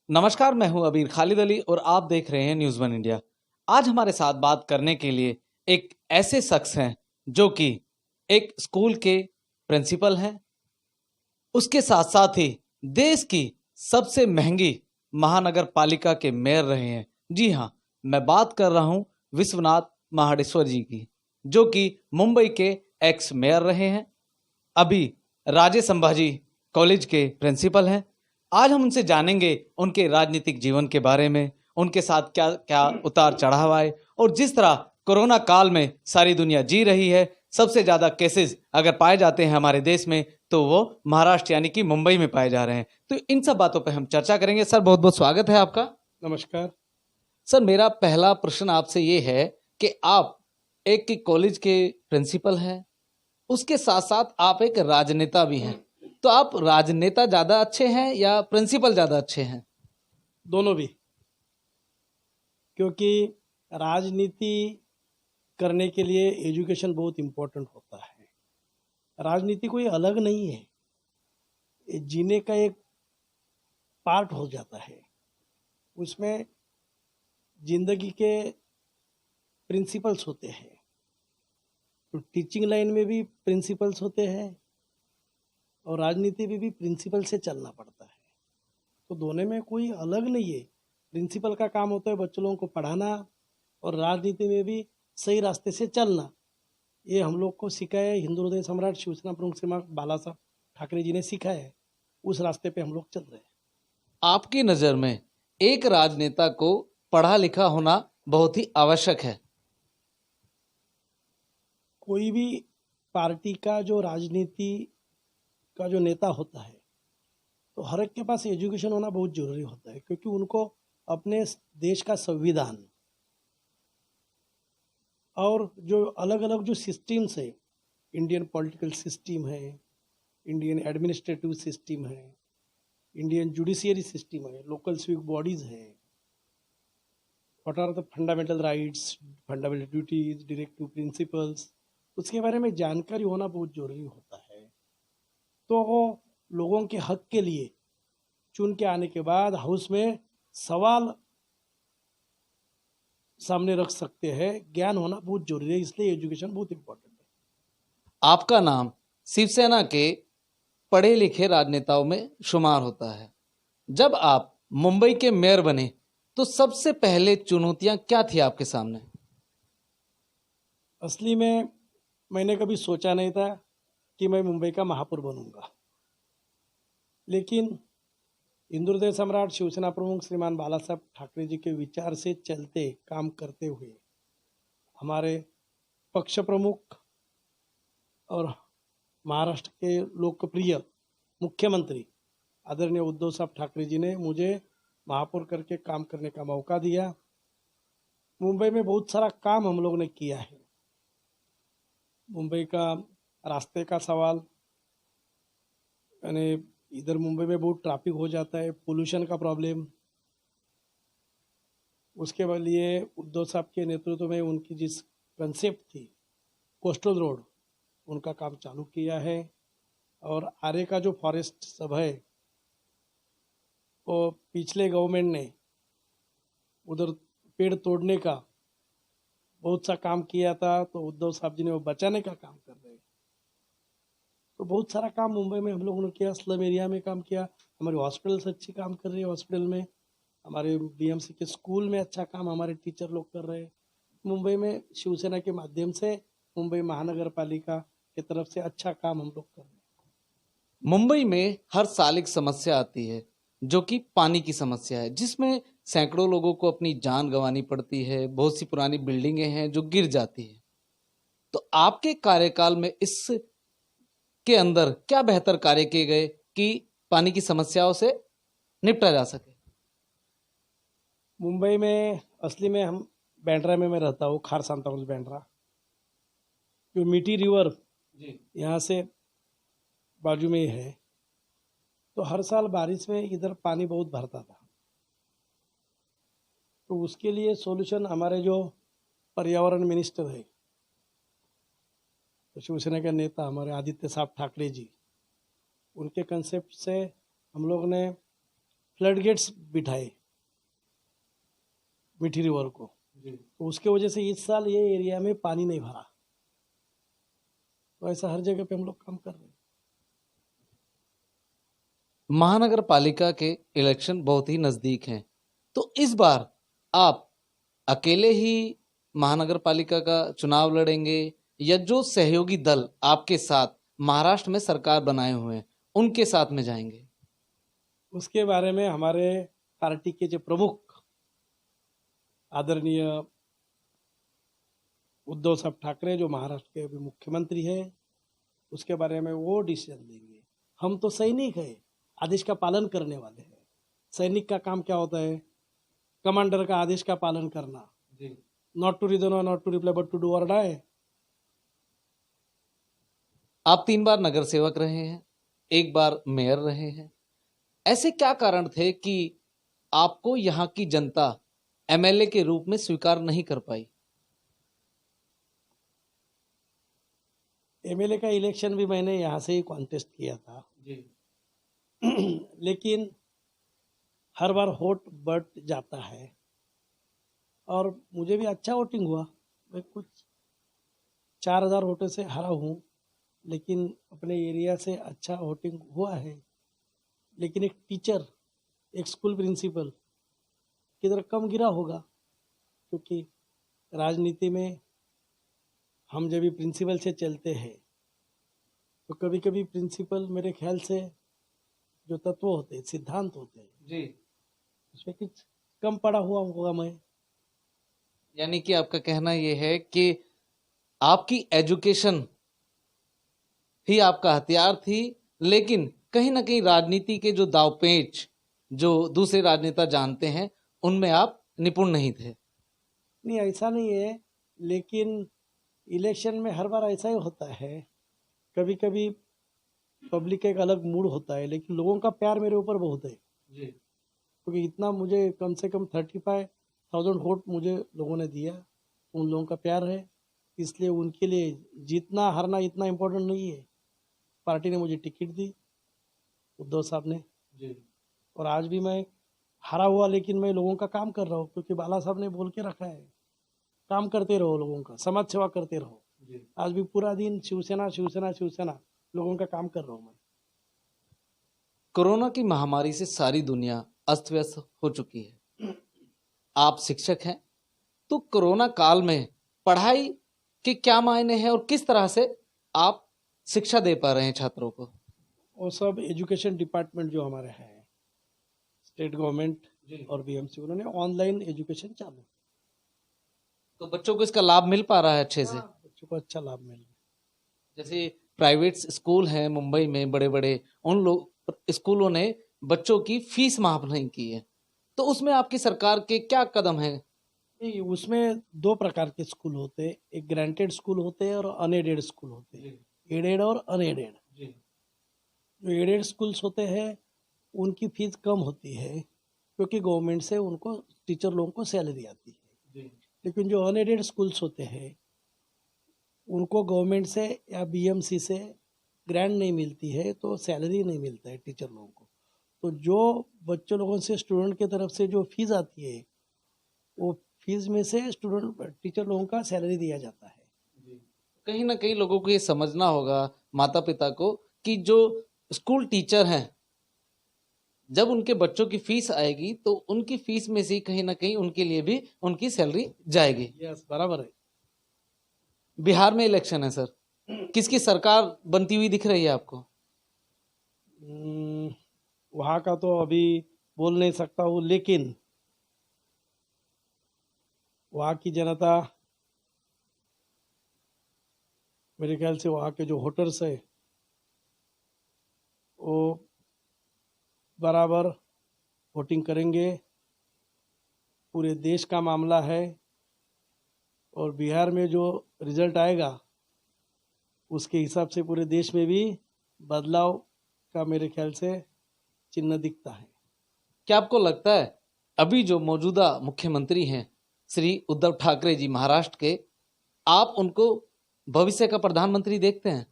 नमस्कार, मैं हूं अबीर खालिद अली और आप देख रहे हैं न्यूज़ वन इंडिया। आज हमारे साथ बात करने के लिए एक ऐसे शख्स हैं जो कि एक स्कूल के प्रिंसिपल हैं, उसके साथ साथ ही देश की सबसे महंगी महानगर पालिका के मेयर रहे हैं। जी हाँ, मैं बात कर रहा हूं विश्वनाथ महाडेश्वर जी की, जो कि मुंबई के एक्स मेयर रहे हैं, अभी राजे संभाजी कॉलेज के प्रिंसिपल हैं। आज हम उनसे जानेंगे उनके राजनीतिक जीवन के बारे में, उनके साथ क्या क्या उतार चढ़ाव आए और जिस तरह कोरोना काल में सारी दुनिया जी रही है। सबसे ज़्यादा केसेस अगर पाए जाते हैं हमारे देश में तो वो महाराष्ट्र यानी कि मुंबई में पाए जा रहे हैं। तो इन सब बातों पर हम चर्चा करेंगे। सर, बहुत बहुत स्वागत है आपका। नमस्कार। सर, मेरा पहला प्रश्न आपसे ये है कि आप एक कॉलेज के प्रिंसिपल हैं, उसके साथ साथ आप एक राजनेता भी हैं। तो आप राजनेता ज्यादा अच्छे हैं या प्रिंसिपल ज्यादा अच्छे हैं? दोनों भी, क्योंकि राजनीति करने के लिए एजुकेशन बहुत इम्पोर्टेंट होता है। राजनीति कोई अलग नहीं है, ये जीने का एक पार्ट हो जाता है। उसमें जिंदगी के प्रिंसिपल्स होते हैं। तो टीचिंग लाइन में भी प्रिंसिपल्स होते हैं और राजनीति में भी प्रिंसिपल से चलना पड़ता है। तो दोनों में कोई अलग नहीं है। प्रिंसिपल का काम होता है बच्चों लोगों को पढ़ाना और राजनीति में भी सही रास्ते से चलना। ये हम लोग को सिखाया है हिंदू हृदय सम्राट शिवसेना प्रमुख श्रीमान बाला साहब ठाकरे जी ने सिखाया है। उस रास्ते पे हम लोग चल रहे हैं। आपकी नजर में एक राजनेता को पढ़ा लिखा होना बहुत ही आवश्यक है। कोई भी पार्टी का जो राजनीति का जो नेता होता है तो हर एक के पास एजुकेशन होना बहुत जरूरी होता है, क्योंकि उनको अपने देश का संविधान और जो अलग अलग जो सिस्टम्स है, इंडियन पॉलिटिकल सिस्टम है, इंडियन एडमिनिस्ट्रेटिव सिस्टम है, इंडियन जुडिशियरी सिस्टम है, लोकल सिविक बॉडीज है, what are the fundamental rights, fundamental duties, directive principles, उसके बारे में जानकारी होना बहुत जरूरी होता है। तो वो लोगों के हक के लिए चुन के आने के बाद हाउस में सवाल सामने रख सकते हैं। ज्ञान होना बहुत जरूरी है, इसलिए एजुकेशन बहुत इंपॉर्टेंट है। आपका नाम शिवसेना के पढ़े लिखे राजनेताओं में शुमार होता है। जब आप मुंबई के मेयर बने तो सबसे पहले चुनौतियां क्या थी आपके सामने? असली में मैंने कभी सोचा नहीं था कि मैं मुंबई का महापौर बनूंगा, लेकिन हिंदू हृदय सम्राट शिवसेना प्रमुख श्रीमान बाला साहब ठाकरे जी के विचार से चलते काम करते हुए हमारे पक्ष प्रमुख और महाराष्ट्र के लोकप्रिय मुख्यमंत्री आदरणीय उद्धव साहब ठाकरे जी ने मुझे महापौर करके काम करने का मौका दिया। मुंबई में बहुत सारा काम हम लोग ने किया है। मुंबई का रास्ते का सवाल, यानी इधर मुंबई में बहुत ट्रैफिक हो जाता है, पोल्यूशन का प्रॉब्लम, उसके लिए उद्धव साहब के नेतृत्व में उनकी जिस कंसेप्ट थी कोस्टल रोड, उनका काम चालू किया है। और आरे का जो फॉरेस्ट सब है वो पिछले गवर्नमेंट ने उधर पेड़ तोड़ने का बहुत सा काम किया था, तो उद्धव साहब जी ने वो बचाने का काम कर रहे हैं। तो बहुत सारा काम मुंबई में हम लोगों ने किया। स्लम एरिया में काम किया, हमारी हॉस्पिटल्स अच्छी काम कर रही है, हॉस्पिटल में हमारे बीएमसी के स्कूल में अच्छा काम हमारे टीचर लोग कर रहे हैं। मुंबई में शिवसेना के माध्यम से मुंबई महानगर पालिका की तरफ से अच्छा काम हम लोग कर रहे हैं। मुंबई में हर साल एक समस्या आती है जो कि पानी की समस्या है, जिसमें सैकड़ों लोगों को अपनी जान गंवानी पड़ती है। बहुत सी पुरानी बिल्डिंगें हैं जो गिर जाती है। तो आपके कार्यकाल में इस के अंदर क्या बेहतर कार्य किए गए कि पानी की समस्याओं से निपटा जा सके? मुंबई में असली में हम बैंड्रा में मैं रहता हूँ, खार सांता क्रूज बैंड्रा, जो मीठी रिवर जी। यहाँ से बाजू में ही है। तो हर साल बारिश में इधर पानी बहुत भरता था। तो उसके लिए सॉल्यूशन हमारे जो पर्यावरण मिनिस्टर है, तो शिवसेना के नेता हमारे आदित्य साहब ठाकरे जी, उनके कंसेप्ट से हम लोग ने फ्लड गेट्स बिठाए मिठी रिवर को, तो उसके वजह से इस साल ये एरिया में पानी नहीं भरा। तो ऐसा हर जगह पे हम लोग काम कर रहे हैं। महानगर पालिका के इलेक्शन बहुत ही नजदीक हैं, तो इस बार आप अकेले ही महानगर पालिका का चुनाव लड़ेंगे या जो सहयोगी दल आपके साथ महाराष्ट्र में सरकार बनाए हुए हैं उनके साथ में जाएंगे? उसके बारे में हमारे पार्टी के जो प्रमुख आदरणीय उद्धव साहब ठाकरे, जो महाराष्ट्र के अभी मुख्यमंत्री हैं, उसके बारे में वो डिसीजन लेंगे। हम तो सैनिक है, आदेश का पालन करने वाले हैं। सैनिक का काम क्या होता है? कमांडर का आदेश का पालन करना, नॉट टू रिजन और not to reply but to do और डाई। आप 3 बार नगर सेवक रहे हैं, 1 बार मेयर रहे हैं। ऐसे क्या कारण थे कि आपको यहाँ की जनता एमएलए के रूप में स्वीकार नहीं कर पाई? एमएलए का इलेक्शन भी मैंने यहाँ से ही कॉन्टेस्ट किया था लेकिन हर बार वोट बढ़ जाता है और मुझे भी अच्छा वोटिंग हुआ। मैं कुछ 4000 वोटों से हारा हूँ, लेकिन अपने एरिया से अच्छा वोटिंग हुआ है। लेकिन एक टीचर, एक स्कूल प्रिंसिपल किधर कम गिरा होगा, क्योंकि राजनीति में हम जब भी प्रिंसिपल से चलते हैं तो कभी कभी प्रिंसिपल मेरे ख्याल से जो तत्व होते हैं, सिद्धांत होते हैं, उसमें कुछ कम पड़ा हुआ होगा मैं। यानी कि आपका कहना यह है कि आपकी एजुकेशन ही आपका हथियार थी, लेकिन कहीं ना कहीं राजनीति के जो दांवपेच जो दूसरे राजनेता जानते हैं उनमें आप निपुण नहीं थे। नहीं, ऐसा नहीं है, लेकिन इलेक्शन में हर बार ऐसा ही होता है। कभी कभी पब्लिक का एक अलग मूड होता है, लेकिन लोगों का प्यार मेरे ऊपर बहुत है क्योंकि इतना मुझे कम से कम 35,000 वोट मुझे लोगों ने दिया। उन लोगों का प्यार है, इसलिए उनके लिए जीतना हारना इतना इम्पोर्टेंट नहीं है। पार्टी ने मुझे टिकट दी, उद्धव साहब ने, और आज भी मैं हारा हुआ, लेकिन मैं लोगों का काम कर रहा हूँ क्योंकि बाला साहब ने बोल के रखा है, काम करते रहो, लोगों का समाज सेवा करते रहो। आज भी पूरा दिन शिवसेना शिवसेना शिवसेना लोगों का काम कर रहा हूँ मैं। कोरोना की महामारी से सारी दुनिया अस्त व्यस्त हो चुकी है। आप शिक्षक हैं, तो कोरोना काल में पढ़ाई के क्या मायने हैं और किस तरह से आप शिक्षा दे पा रहे हैं छात्रों को? वो सब एजुकेशन डिपार्टमेंट जो हमारे हैं, स्टेट गवर्नमेंट और बीएमसी, उन्होंने ऑनलाइन एजुकेशन चालू, तो बच्चों को इसका लाभ मिल पा रहा है अच्छे से? बच्चों को अच्छा लाभ मिल रहा है। जैसे प्राइवेट स्कूल हैं मुंबई में बड़े बड़े, उन लोग स्कूलों ने बच्चों की फीस माफ नहीं की है, तो उसमें आपकी सरकार के क्या कदम है? नहीं, उसमें 2 प्रकार के स्कूल होते हैं, एक ग्रांटेड स्कूल होते हैं और अनएडेड स्कूल होते हैं, एडेड और अनएडेड। जो एडेड स्कूल्स होते हैं उनकी फीस कम होती है क्योंकि गवर्नमेंट से उनको टीचर लोगों को सैलरी आती है। लेकिन जो अनएडेड स्कूल्स होते हैं उनको गवर्नमेंट से या बीएमसी से ग्रांट नहीं मिलती है, तो सैलरी नहीं मिलता है टीचर लोगों को। तो जो बच्चों लोगों से, स्टूडेंट की तरफ से जो फीस आती है, वो फीस में से स्टूडेंट टीचर लोगों का सैलरी दिया जाता है। कहीं ना कहीं लोगों को ये समझना होगा, माता पिता को, कि जो स्कूल टीचर हैं जब उनके बच्चों की फीस आएगी तो उनकी फीस में से कहीं ना कहीं उनके लिए भी उनकी सैलरी जाएगी। यस, बराबर है। बिहार में इलेक्शन है सर, किसकी सरकार बनती हुई दिख रही है आपको? वहाँ का तो अभी बोल नहीं सकता हूँ, लेकिन वहाँ की जनता, मेरे ख्याल से वहाँ के जो वोटर्स है वो बराबर वोटिंग करेंगे। पूरे देश का मामला है और बिहार में जो रिजल्ट आएगा उसके हिसाब से पूरे देश में भी बदलाव का मेरे ख्याल से चिन्ह दिखता है। क्या आपको लगता है अभी जो मौजूदा मुख्यमंत्री हैं श्री उद्धव ठाकरे जी महाराष्ट्र के, आप उनको भविष्य का प्रधानमंत्री देखते हैं?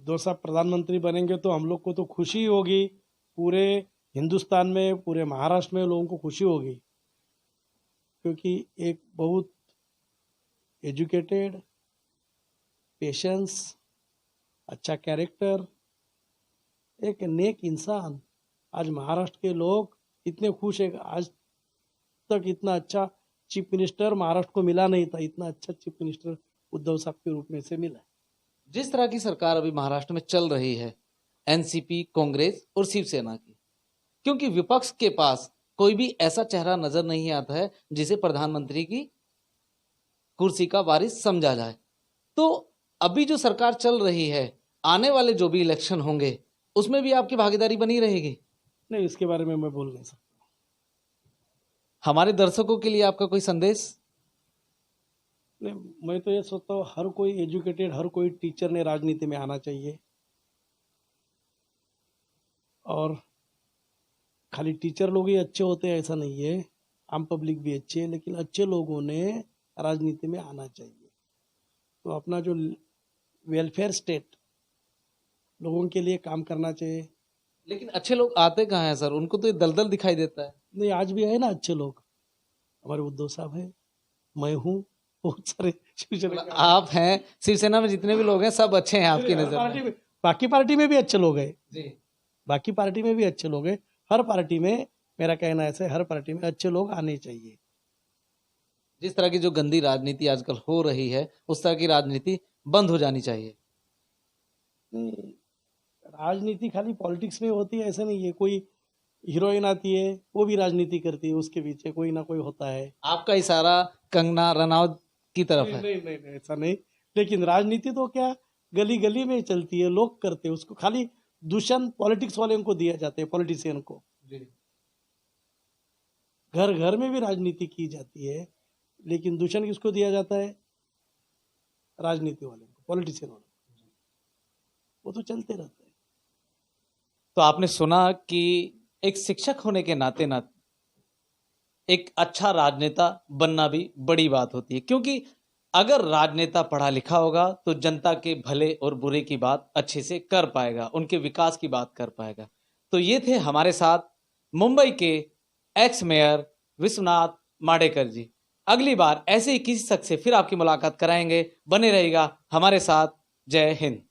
उद्धव साहब प्रधानमंत्री बनेंगे तो हम लोग को तो खुशी होगी, पूरे हिंदुस्तान में, पूरे महाराष्ट्र में लोगों को खुशी होगी, क्योंकि एक बहुत एजुकेटेड, पेशेंस, अच्छा कैरेक्टर, एक नेक इंसान, आज महाराष्ट्र के लोग इतने खुश है। आज तक इतना अच्छा चीफ मिनिस्टर महाराष्ट्र को मिला नहीं था, इतना अच्छा चीफ मिनिस्टर उद्धव साहब के रूप में से मिला। जिस तरह की सरकार अभी महाराष्ट्र में चल रही है, एनसीपी, कांग्रेस और शिवसेना की, क्योंकि विपक्ष के पास कोई भी ऐसा चेहरा नजर नहीं आता है जिसे प्रधानमंत्री की कुर्सी का वारिस समझा जाए, तो अभी जो सरकार चल रही है, आने वाले जो भी इलेक्शन होंगे उसमें भी आपकी भागीदारी बनी रहेगी? नहीं, इसके बारे में मैं बोल नहीं सकता। हमारे दर्शकों के लिए आपका कोई संदेश? नहीं, मैं तो ये सोचता हूँ हर कोई एजुकेटेड, हर कोई टीचर ने राजनीति में आना चाहिए, और खाली टीचर लोग ही अच्छे होते हैं ऐसा नहीं है, आम पब्लिक भी अच्छी है, लेकिन अच्छे लोगों ने राजनीति में आना चाहिए। तो अपना जो वेलफेयर स्टेट, लोगों के लिए काम करना चाहिए। लेकिन अच्छे लोग आते कहाँ हैं सर? उनको तो ये दलदल दिखाई देता है। नहीं, आज भी है ना अच्छे लोग, हमारे उद्धव साहब है, मैं हूँ, बहुत सारे शिवसेना के आप हैं, शिवसेना में जितने भी लोग हैं सब अच्छे हैं आपकी नजर पार्टी में? में, बाकी पार्टी में भी अच्छे लोग हैं, जी। बाकी पार्टी में भी अच्छे लोग हैं। हर पार्टी में, मेरा कहना ऐसा है, हर पार्टी में अच्छे लोग आने चाहिए। जिस तरह की जो गंदी राजनीति आजकल हो रही है, उस तरह की राजनीति बंद हो जानी चाहिए। नहीं, राजनीति खाली पॉलिटिक्स में होती है ऐसा नहीं है। कोई हीरोइन आती है, वो भी राजनीति करती है, उसके पीछे कोई ना कोई होता है। आपका इशारा कंगना रनौत की तरफ नहीं है? नहीं नहीं नहीं, ऐसा नहीं। लेकिन राजनीति तो क्या गली गली में चलती है, लोग करते हैं उसको, खाली दूषण पॉलिटिक्स वाले को दिया जाते हैं, पॉलिटिशियन को। घर घर में भी राजनीति की जाती है, लेकिन दूषण किसको दिया जाता है? राजनीति वाले को, पॉलिटिशियन वाले को। वो तो चलते रहते हैं। तो आपने सुना कि एक शिक्षक होने के नाते एक अच्छा राजनेता बनना भी बड़ी बात होती है, क्योंकि अगर राजनेता पढ़ा लिखा होगा तो जनता के भले और बुरे की बात अच्छे से कर पाएगा, उनके विकास की बात कर पाएगा। तो ये थे हमारे साथ मुंबई के एक्स मेयर विश्वनाथ माडेकर जी। अगली बार ऐसे ही किसी शख्स से फिर आपकी मुलाकात कराएंगे, बने रहेगा हमारे साथ। जय हिंद।